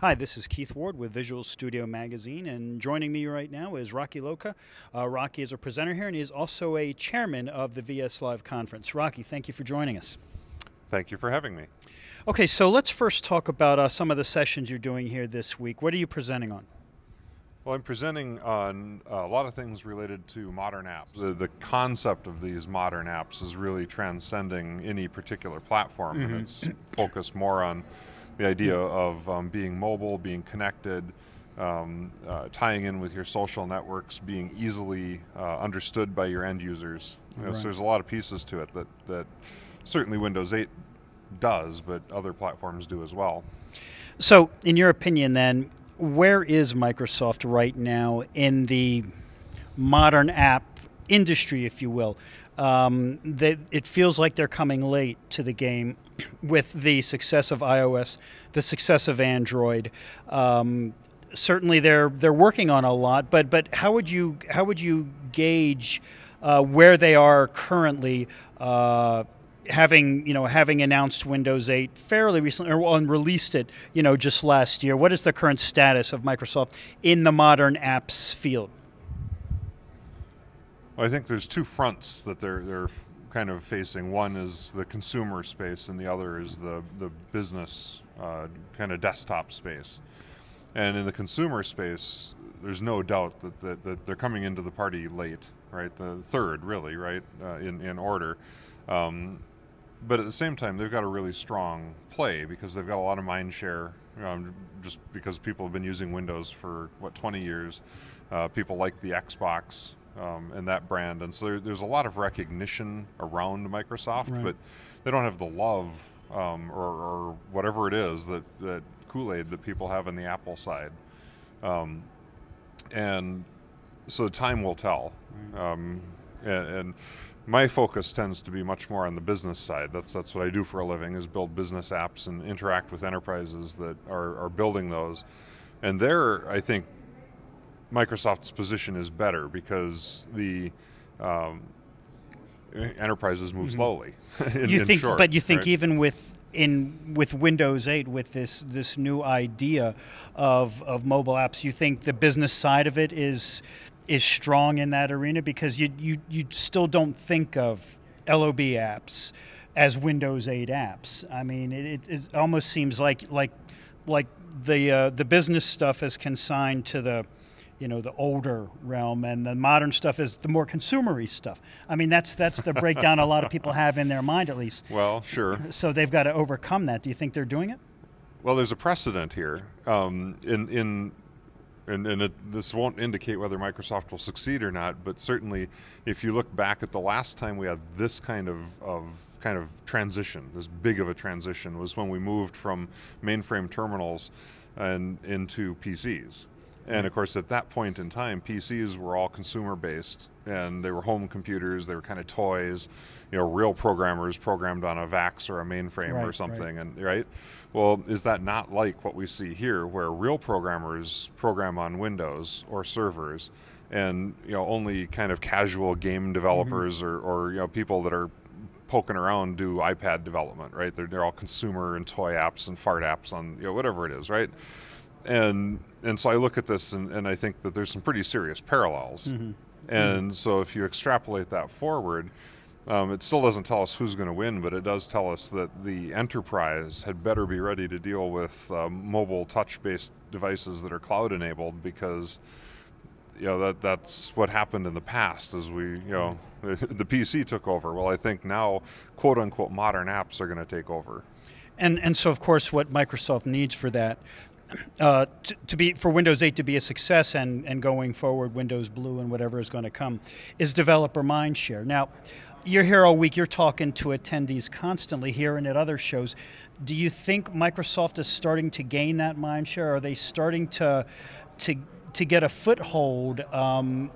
Hi, this is Keith Ward with Visual Studio Magazine, and joining me right now is Rocky Lhotka. Rocky is a presenter here, and he is also a chairman of the VS Live Conference. Rocky, thank you for joining us. Thank you for having me. Okay, so let's first talk about some of the sessions you're doing here this week. What are you presenting on? Well, I'm presenting on a lot of things related to modern apps. The concept of these modern apps is really transcending any particular platform, and it's focused more on the idea of being mobile, being connected, tying in with your social networks, being easily understood by your end users. So there's a lot of pieces to it that certainly Windows 8 does, but other platforms do as well. So, in your opinion then, where is Microsoft right now in the modern app industry, if you will? It feels like they're coming late to the game with the success of iOS, the success of Android. Certainly, they're working on a lot, but how would you gauge where they are currently? Having announced Windows 8 fairly recently, or released it, just last year. What is the current status of Microsoft in the modern apps field? Well, I think there's two fronts that they're kind of facing. One is the consumer space, and the other is the business kind of desktop space. And in the consumer space, there's no doubt that they're coming into the party late, right? The third, really, right, in order. But at the same time, they've got a really strong play because they've got a lot of mind share, just because people have been using Windows for, 20 years. People like the Xbox and that brand. And so there's a lot of recognition around Microsoft, but they don't have the love or whatever it is that Kool-Aid that people have on the Apple side. And so time will tell. And my focus tends to be much more on the business side. That's what I do for a living, is build business apps and interact with enterprises that are building those. And there, I think Microsoft's position is better because the enterprises move slowly. But you think even with Windows 8, with this new idea of mobile apps, you think the business side of it is strong in that arena, because you still don't think of LOB apps as Windows 8 apps. I mean, it almost seems like the business stuff is consigned to the older realm, and the modern stuff is the more consumery stuff. I mean, that's the breakdown a lot of people have in their mind, at least. Well, sure. So they've got to overcome that. Do you think they're doing it? Well, there's a precedent here. This won't indicate whether Microsoft will succeed or not, but certainly if you look back at the last time we had this kind of transition, this big of a transition, was when we moved from mainframe terminals and into PCs. And of course, at that point in time, PCs were all consumer-based, and they were home computers. They were kind of toys. Real programmers programmed on a VAX or a mainframe or something. And well, is that not like what we see here, where real programmers program on Windows or servers, and only kind of casual game developers or people that are poking around do iPad development, right? They're all consumer and toy apps and fart apps on whatever it is, right? And so I look at this and I think that there's some pretty serious parallels. And so if you extrapolate that forward, it still doesn't tell us who's going to win, but it does tell us that the enterprise had better be ready to deal with mobile touch-based devices that are cloud-enabled, because that's what happened in the past as the PC took over. Well, I think now quote-unquote modern apps are going to take over. And so, of course, what Microsoft needs for that, for Windows 8 to be a success and going forward, Windows Blue and whatever is going to come, is developer mindshare. Now, you're here all week. You're talking to attendees constantly here and at other shows. Do you think Microsoft is starting to gain that mindshare? Are they starting to get a foothold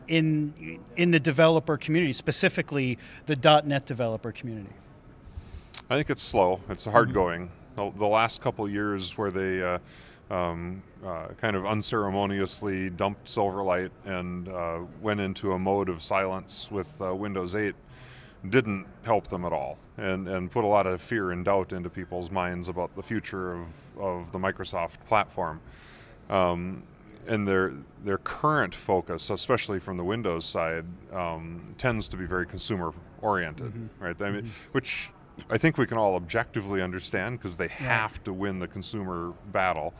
in the developer community, specifically the .NET developer community? I think it's slow. It's hard going. The last couple years where they kind of unceremoniously dumped Silverlight and went into a mode of silence with Windows 8 didn't help them at all, and put a lot of fear and doubt into people's minds about the future of the Microsoft platform. And their current focus, especially from the Windows side, tends to be very consumer oriented, right? I mean, which I think we can all objectively understand, because they have to win the consumer battle.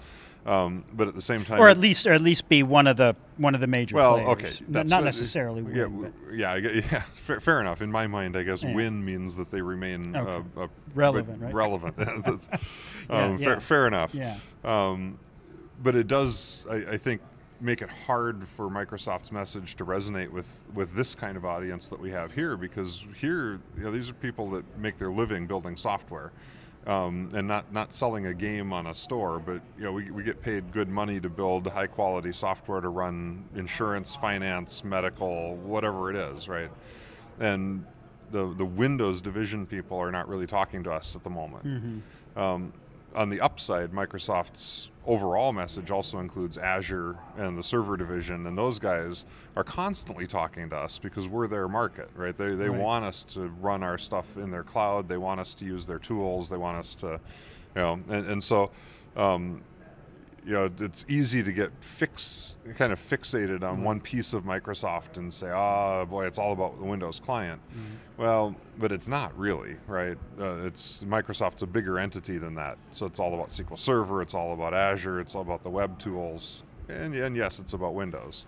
But at the same time, or at least be one of the major players. Okay, not necessarily win. Fair enough. In my mind, I guess win means that they remain relevant, right? Relevant. That's, fair enough. Yeah. But it does, I think, make it hard for Microsoft's message to resonate with this kind of audience that we have here, because here, these are people that make their living building software. And not selling a game on a store, but we get paid good money to build high quality software to run insurance, finance, medical, whatever it is, right? And the Windows division people are not really talking to us at the moment. On the upside, Microsoft's overall message also includes Azure and the server division, and those guys are constantly talking to us because we're their market, right? They want us to run our stuff in their cloud. They want us to use their tools. They want us to, and so, it's easy to get kind of fixated on one piece of Microsoft and say, oh boy, it's all about the Windows client. Well, but it's not really, right? Microsoft's a bigger entity than that. So it's all about SQL Server, it's all about Azure, it's all about the web tools, and yes, it's about Windows.